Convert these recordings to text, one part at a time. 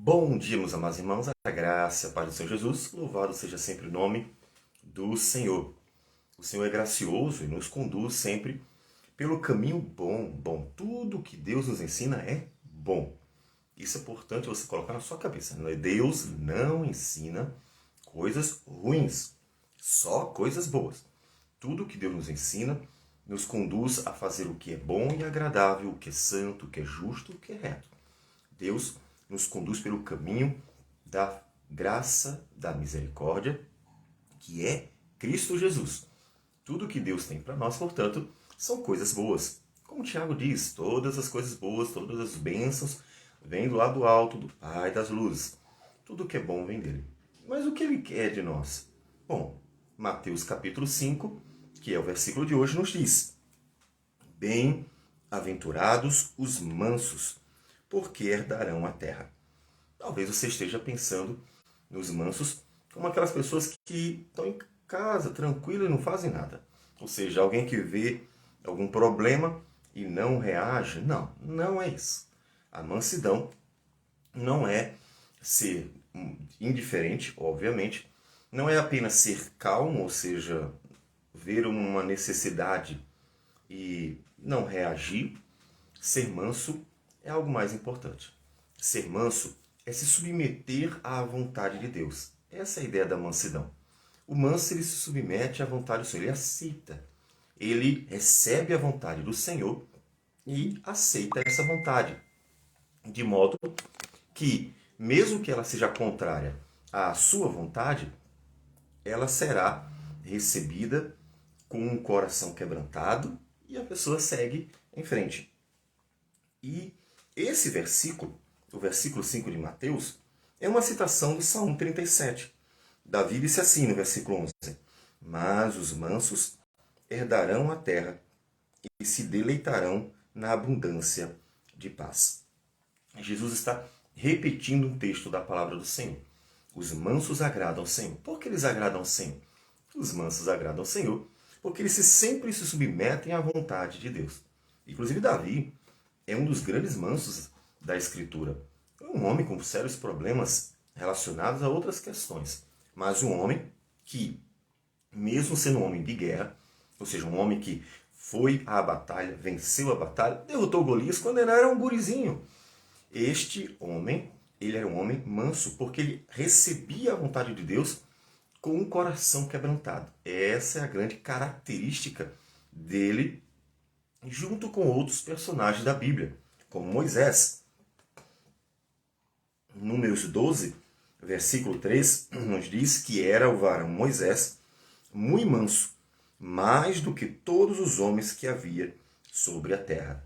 Bom dia, meus amados irmãos, a graça e a paz do Senhor Jesus, louvado seja sempre o nome do Senhor. O Senhor é gracioso e nos conduz sempre pelo caminho bom. Tudo que Deus nos ensina é bom. Isso é importante você colocar na sua cabeça. Deus não ensina coisas ruins, só coisas boas. Tudo que Deus nos ensina nos conduz a fazer o que é bom e agradável, o que é santo, o que é justo, o que é reto. Deus nos conduz pelo caminho da graça, da misericórdia, que é Cristo Jesus. Tudo que Deus tem para nós, portanto, são coisas boas. Como o Tiago diz, todas as coisas boas, todas as bênçãos vêm do lado alto do Pai das luzes. Tudo que é bom vem dele. Mas o que ele quer de nós? Bom, Mateus capítulo 5, que é o versículo de hoje, nos diz: Bem-aventurados os mansos, porque herdarão a terra. Talvez você esteja pensando nos mansos como aquelas pessoas que estão em casa, tranquilas e não fazem nada. Ou seja, alguém que vê algum problema e não reage. Não, não é isso. A mansidão não é ser indiferente, obviamente. Não é apenas ser calmo, ou seja, ver uma necessidade e não reagir. Ser manso é algo mais importante. Ser manso é se submeter à vontade de Deus. Essa é a ideia da mansidão. O manso, ele se submete à vontade do Senhor, ele aceita. Ele recebe a vontade do Senhor e aceita essa vontade. De modo que, mesmo que ela seja contrária à sua vontade, ela será recebida com um coração quebrantado e a pessoa segue em frente. E esse versículo, o versículo 5 de Mateus, é uma citação do Salmo 37. Davi disse assim no versículo 11: Mas os mansos herdarão a terra e se deleitarão na abundância de paz. Jesus está repetindo um texto da palavra do Senhor. Os mansos agradam ao Senhor. Por que eles agradam ao Senhor? Os mansos agradam ao Senhor porque eles sempre se submetem à vontade de Deus. Inclusive Davi é um dos grandes mansos da Escritura. É um homem com sérios problemas relacionados a outras questões, mas um homem que, mesmo sendo um homem de guerra, ou seja, um homem que foi à batalha, venceu a batalha, derrotou Golias quando ele era um gurizinho. Este homem, ele era um homem manso, porque ele recebia a vontade de Deus com um coração quebrantado. Essa é a grande característica dele, junto com outros personagens da Bíblia, como Moisés. Números 12, versículo 3, nos diz que era o varão Moisés muito manso, mais do que todos os homens que havia sobre a terra.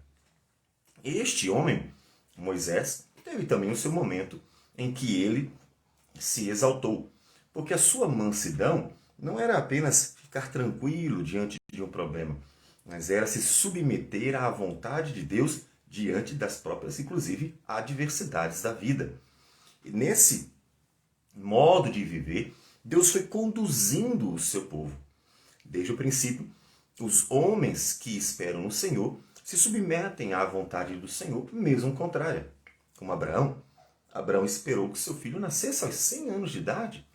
Este homem, Moisés, teve também o seu momento em que ele se exaltou, porque a sua mansidão não era apenas ficar tranquilo diante de um problema, mas era se submeter à vontade de Deus diante das próprias, inclusive, adversidades da vida. E nesse modo de viver, Deus foi conduzindo o seu povo. Desde o princípio, os homens que esperam no Senhor se submetem à vontade do Senhor, mesmo contrária. Como Abraão. Abraão esperou que seu filho nascesse aos 100 anos de idade.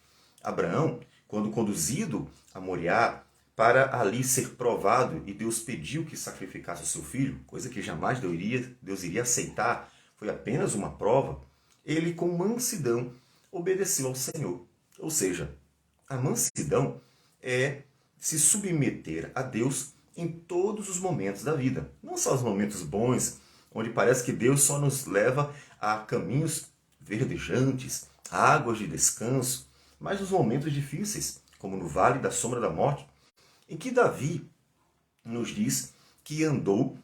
Abraão, quando conduzido a Moriá para ali ser provado, e Deus pediu que sacrificasse o seu filho, coisa que jamais Deus iria aceitar, foi apenas uma prova, ele com mansidão obedeceu ao Senhor. Ou seja, a mansidão é se submeter a Deus em todos os momentos da vida. Não só os momentos bons, onde parece que Deus só nos leva a caminhos verdejantes, águas de descanso, mas nos momentos difíceis, como no vale da sombra da morte, em que Davi nos diz que andou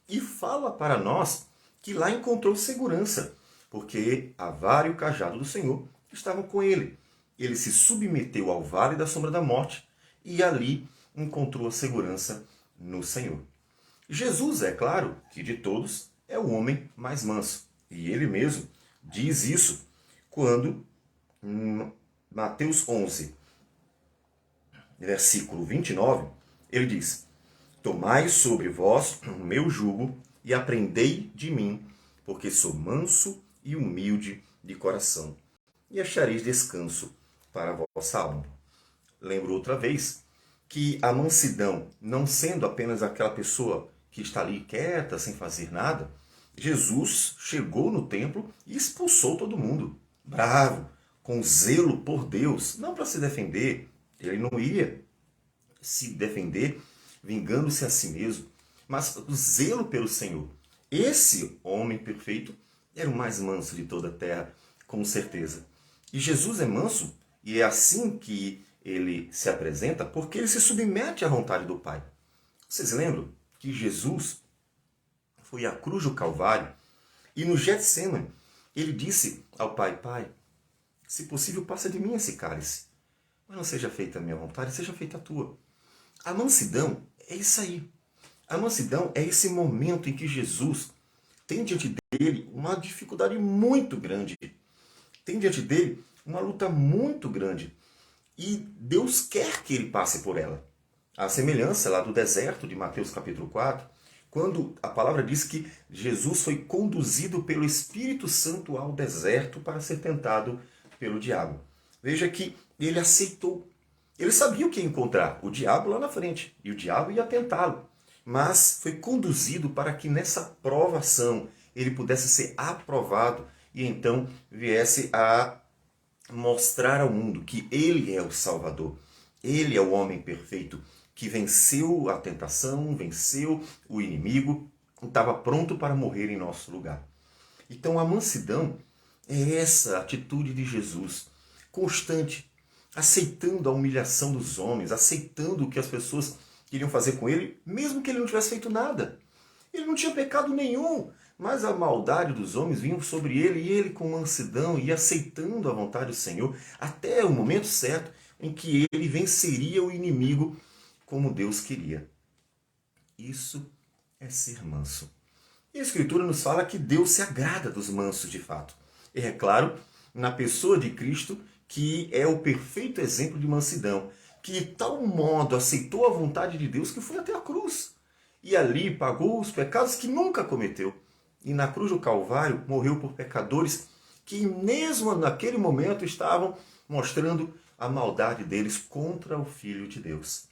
e fala para nós que lá encontrou segurança, porque a vara e o cajado do Senhor estavam com ele. Ele se submeteu ao vale da sombra da morte e ali encontrou a segurança no Senhor. Jesus, é claro, que de todos é o homem mais manso. E ele mesmo diz isso quando, em Mateus 11, versículo 29, ele diz: Tomai sobre vós o meu jugo e aprendei de mim, porque sou manso e humilde de coração, e achareis descanso para a vossa alma. Lembro outra vez que a mansidão, não sendo apenas aquela pessoa que está ali quieta, sem fazer nada, Jesus chegou no templo e expulsou todo mundo, bravo, com zelo por Deus, não para se defender. Ele não ia se defender vingando-se a si mesmo, mas o zelo pelo Senhor. Esse homem perfeito era o mais manso de toda a terra, com certeza. E Jesus é manso, e é assim que ele se apresenta, porque ele se submete à vontade do Pai. Vocês lembram que Jesus foi à cruz do Calvário e no Getsêmani ele disse ao Pai: Pai, se possível, passa de mim esse cálice, mas não seja feita a minha vontade, seja feita a tua. A mansidão é isso aí. A mansidão é esse momento em que Jesus tem diante dele uma dificuldade muito grande. Tem diante dele uma luta muito grande. E Deus quer que ele passe por ela. A semelhança lá do deserto de Mateus capítulo 4, quando a palavra diz que Jesus foi conduzido pelo Espírito Santo ao deserto para ser tentado pelo diabo. Veja que ele aceitou. Ele sabia o que ia encontrar, o diabo lá na frente, e o diabo ia tentá-lo. Mas foi conduzido para que nessa provação ele pudesse ser aprovado e então viesse a mostrar ao mundo que ele é o Salvador. Ele é o homem perfeito que venceu a tentação, venceu o inimigo, estava pronto para morrer em nosso lugar. Então a mansidão é essa atitude de Jesus, constante, aceitando a humilhação dos homens, aceitando o que as pessoas queriam fazer com ele, mesmo que ele não tivesse feito nada. Ele não tinha pecado nenhum, mas a maldade dos homens vinha sobre ele e ele com mansidão ia aceitando a vontade do Senhor até o momento certo em que ele venceria o inimigo como Deus queria. Isso é ser manso. E a Escritura nos fala que Deus se agrada dos mansos de fato. E é claro, na pessoa de Cristo, que é o perfeito exemplo de mansidão, que de tal modo aceitou a vontade de Deus que foi até a cruz. E ali pagou os pecados que nunca cometeu. E na cruz do Calvário morreu por pecadores que mesmo naquele momento estavam mostrando a maldade deles contra o Filho de Deus.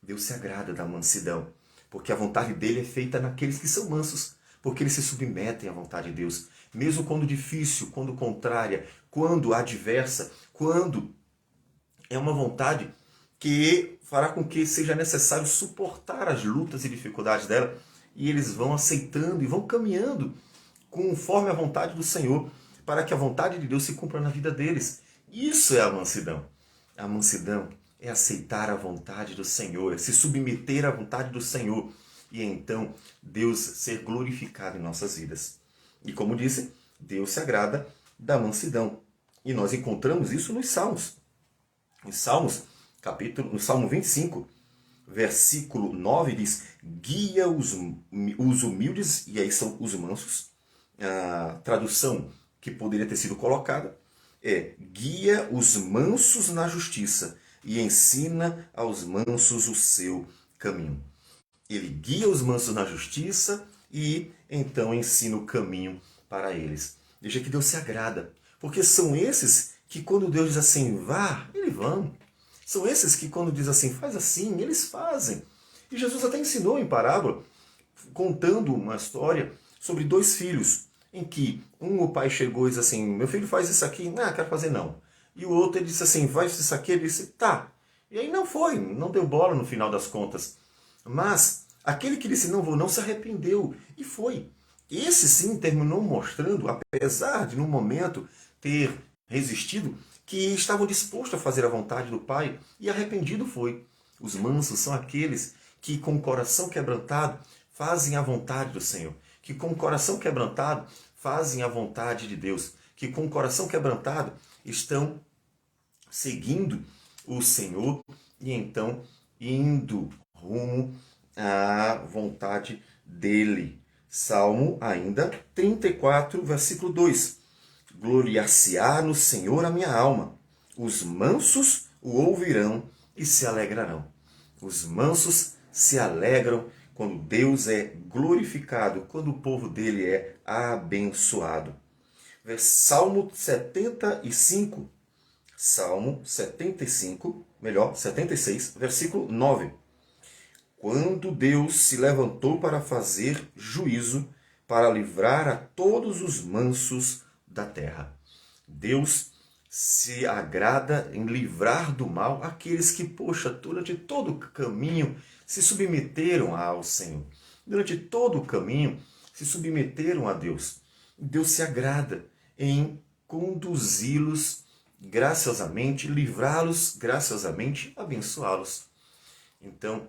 Deus se agrada da mansidão, porque a vontade dele é feita naqueles que são mansos, porque eles se submetem à vontade de Deus, mesmo quando difícil, quando contrária, quando adversa, quando é uma vontade que fará com que seja necessário suportar as lutas e dificuldades dela, e eles vão aceitando e vão caminhando conforme a vontade do Senhor, para que a vontade de Deus se cumpra na vida deles. Isso é a mansidão. A mansidão é aceitar a vontade do Senhor, é se submeter à vontade do Senhor, e então Deus ser glorificado em nossas vidas. E como disse, Deus se agrada da mansidão. E nós encontramos isso nos Salmos. Em Salmos, no Salmo 25, versículo 9 diz: guia os humildes, e aí são os mansos. A tradução que poderia ter sido colocada é: guia os mansos na justiça e ensina aos mansos o seu caminho. Ele guia os mansos na justiça e então ensina o caminho para eles. Veja que Deus se agrada, porque são esses que quando Deus diz assim, vá, eles vão. São esses que quando diz assim, faz assim, eles fazem. E Jesus até ensinou em parábola, contando uma história sobre dois filhos, em que o pai chegou e disse assim, meu filho faz isso aqui, não, quero fazer não. E o outro ele disse assim, faz isso aqui, ele disse, tá. E aí não foi, não deu bola no final das contas. Mas aquele que disse não vou, não se arrependeu e foi. Esse sim terminou mostrando, apesar de no momento ter resistido, que estavam dispostos a fazer a vontade do Pai, e arrependido foi. Os mansos são aqueles que com o coração quebrantado fazem a vontade do Senhor, que com o coração quebrantado fazem a vontade de Deus, que com o coração quebrantado estão seguindo o Senhor e então indo rumo à vontade dele. Salmo ainda 34, versículo 2. Gloriar-se-á no Senhor a minha alma. Os mansos o ouvirão e se alegrarão. Os mansos se alegram quando Deus é glorificado, quando o povo dele é abençoado. Salmo 75, Salmo 75, melhor, 76, versículo 9. Quando Deus se levantou para fazer juízo, para livrar a todos os mansos da terra. Deus se agrada em livrar do mal aqueles que, durante todo o caminho se submeteram ao Senhor. Durante todo o caminho se submeteram a Deus. Deus se agrada em conduzi-los graciosamente, livrá-los graciosamente, abençoá-los. Então,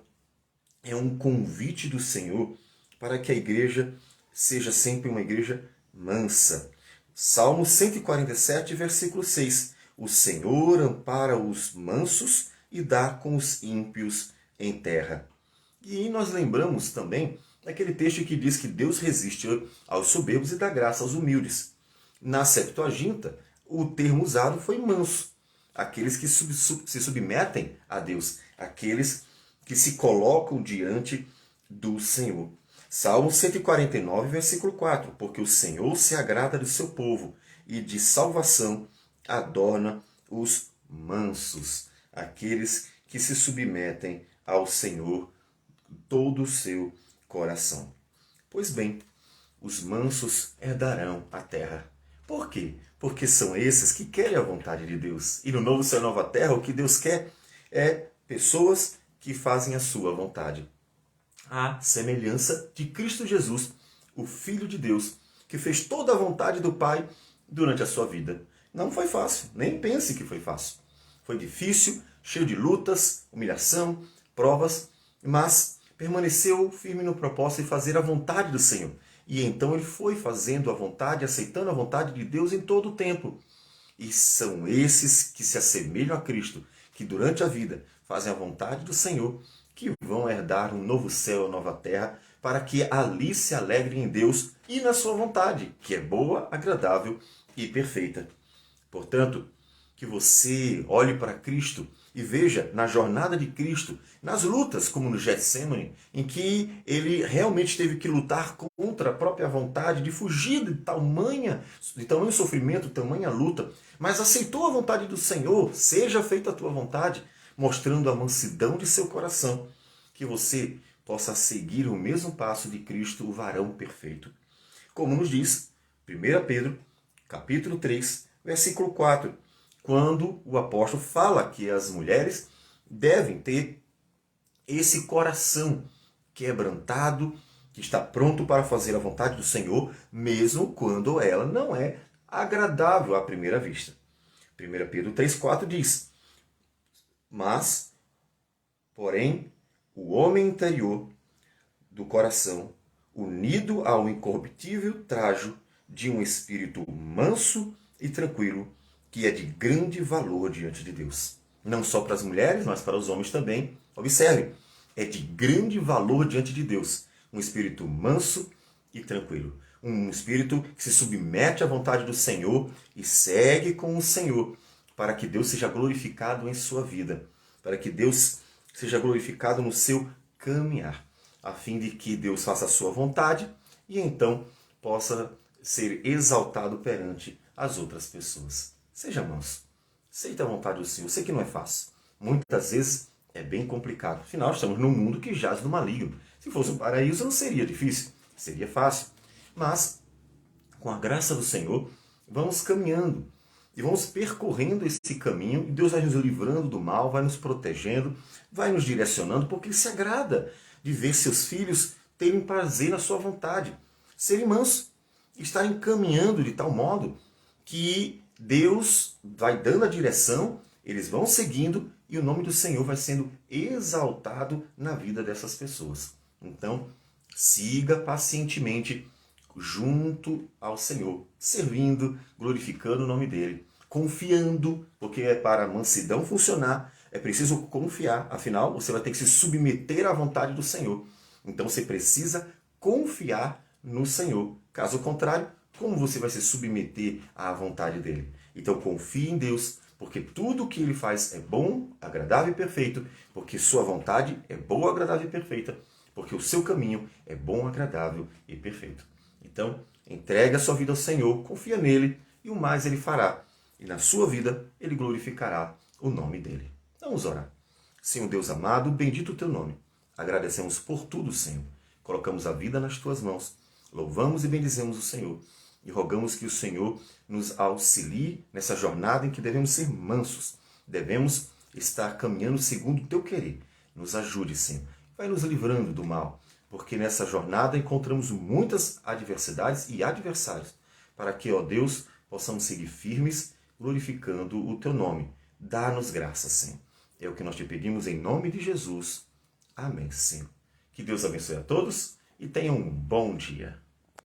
é um convite do Senhor para que a igreja seja sempre uma igreja mansa. Salmo 147, versículo 6. O Senhor ampara os mansos e dá com os ímpios em terra. E nós lembramos também daquele texto que diz que Deus resiste aos soberbos e dá graça aos humildes. Na Septuaginta, o termo usado foi manso. Aqueles que se submetem a Deus, aqueles que se colocam diante do Senhor. Salmo 149, versículo 4. Porque o Senhor se agrada do seu povo e de salvação adorna os mansos, aqueles que se submetem ao Senhor todo o seu coração. Pois bem, os mansos herdarão a terra. Por quê? Porque são esses que querem a vontade de Deus. E no novo céu e nova terra, o que Deus quer é pessoas que fazem a sua vontade. A semelhança de Cristo Jesus, o Filho de Deus, que fez toda a vontade do Pai durante a sua vida. Não foi fácil, nem pense que foi fácil. Foi difícil, cheio de lutas, humilhação, provas, mas permaneceu firme no propósito de fazer a vontade do Senhor. E então ele foi fazendo a vontade, aceitando a vontade de Deus em todo o tempo. E são esses que se assemelham a Cristo, que durante a vida fazem a vontade do Senhor, que vão herdar um novo céu e nova terra, para que ali se alegrem em Deus e na sua vontade, que é boa, agradável e perfeita. Portanto, que você olhe para Cristo e veja na jornada de Cristo, nas lutas, como no Getsêmani, em que ele realmente teve que lutar contra a própria vontade, de fugir de tamanho sofrimento, tamanha luta, mas aceitou a vontade do Senhor, seja feita a tua vontade, mostrando a mansidão de seu coração, que você possa seguir o mesmo passo de Cristo, o varão perfeito. Como nos diz 1 Pedro, capítulo 3, versículo 4, quando o apóstolo fala que as mulheres devem ter esse coração quebrantado, que está pronto para fazer a vontade do Senhor, mesmo quando ela não é agradável à primeira vista. 1 Pedro 3,4 diz: Mas, porém, o homem interior do coração, unido ao incorruptível trajo de um espírito manso e tranquilo, que é de grande valor diante de Deus. Não só para as mulheres, mas para os homens também. Observe, é de grande valor diante de Deus. Um espírito manso e tranquilo. Um espírito que se submete à vontade do Senhor e segue com o Senhor, para que Deus seja glorificado em sua vida, para que Deus seja glorificado no seu caminhar, a fim de que Deus faça a sua vontade e então possa ser exaltado perante as outras pessoas. Seja manso, aceita a vontade do Senhor. Eu sei que não é fácil, muitas vezes é bem complicado. Afinal, estamos num mundo que jaz no maligno. Se fosse um paraíso, não seria difícil, seria fácil. Mas, com a graça do Senhor, vamos caminhando e vamos percorrendo esse caminho, e Deus vai nos livrando do mal, vai nos protegendo, vai nos direcionando, porque Ele se agrada de ver seus filhos terem prazer na sua vontade, serem mansos, estarem caminhando de tal modo que Deus vai dando a direção, eles vão seguindo e o nome do Senhor vai sendo exaltado na vida dessas pessoas. Então, siga pacientemente junto ao Senhor, servindo, glorificando o nome dele, confiando, porque para a mansidão funcionar é preciso confiar, afinal você vai ter que se submeter à vontade do Senhor. Então você precisa confiar no Senhor. Caso contrário, como você vai se submeter à vontade dele? Então confie em Deus, porque tudo o que ele faz é bom, agradável e perfeito, porque sua vontade é boa, agradável e perfeita, porque o seu caminho é bom, agradável e perfeito. Então, Entregue a sua vida ao Senhor, confia nele e o mais ele fará. E na sua vida ele glorificará o nome dele. Vamos orar. Senhor Deus amado, bendito o teu nome. Agradecemos por tudo, Senhor. Colocamos a vida nas tuas mãos. Louvamos e bendizemos o Senhor. E rogamos que o Senhor nos auxilie nessa jornada em que devemos ser mansos. Devemos estar caminhando segundo o teu querer. Nos ajude, Senhor. Vai nos livrando do mal, porque nessa jornada encontramos muitas adversidades e adversários, para que, ó Deus, possamos seguir firmes, glorificando o teu nome. Dá-nos graça, Senhor. É o que nós te pedimos em nome de Jesus. Amém, Senhor. Que Deus abençoe a todos e tenham um bom dia.